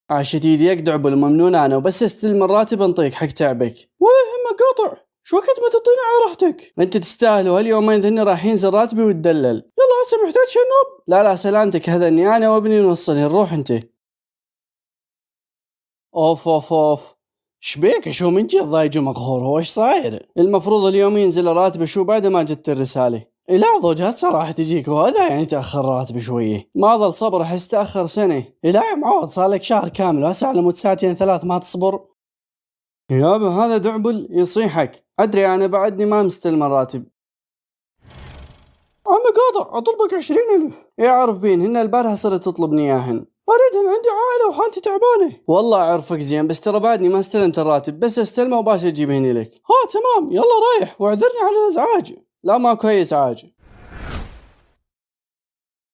عاشت يديك دعبل ممنون أنا، وبس استلم الراتب انطيك حق تعبك. ولا يهمك قاطع، شو وقت ما تعطيني على راحتك. انت تستاهل، وهاليومين ذني راح ينزل راتبي وتدلل. يلا هسه محتاج شي نوب؟ لا سلامتك، هذني أنا وابني نوصلني، نروح انت. اوف شبيك؟ شو من جد ضايج ومقهور؟ هو ايش صاير؟ المفروض اليوم ينزل راتبه، شو بعد ما جت الرسالة؟ لا ضوج هسه راح تجيك، وهذا يعني تأخر راتب شوية. ما ظل صبر، احس تأخر سنة. لا يا معوض، صار لك شهر كامل وهسه على مود ساعتين ثلاث ما تصبر. يابا هذا دعبل يصيحك، ادري انا بعدني ما مستلم الراتب. عمي قاطع اطلبك 20,000. يعرف بين هن البارحة صرت تطلبني اياهن. اريدهن، عندي عائلة وحالتي تعبانة. والله اعرفك زين، بس ترى بعدني ما استلمت الراتب، بس استلمه وباش اجيبهن لك. ها تمام، يلا رايح، واعذرني على الازعاج. لا ماكو اي ازعاج.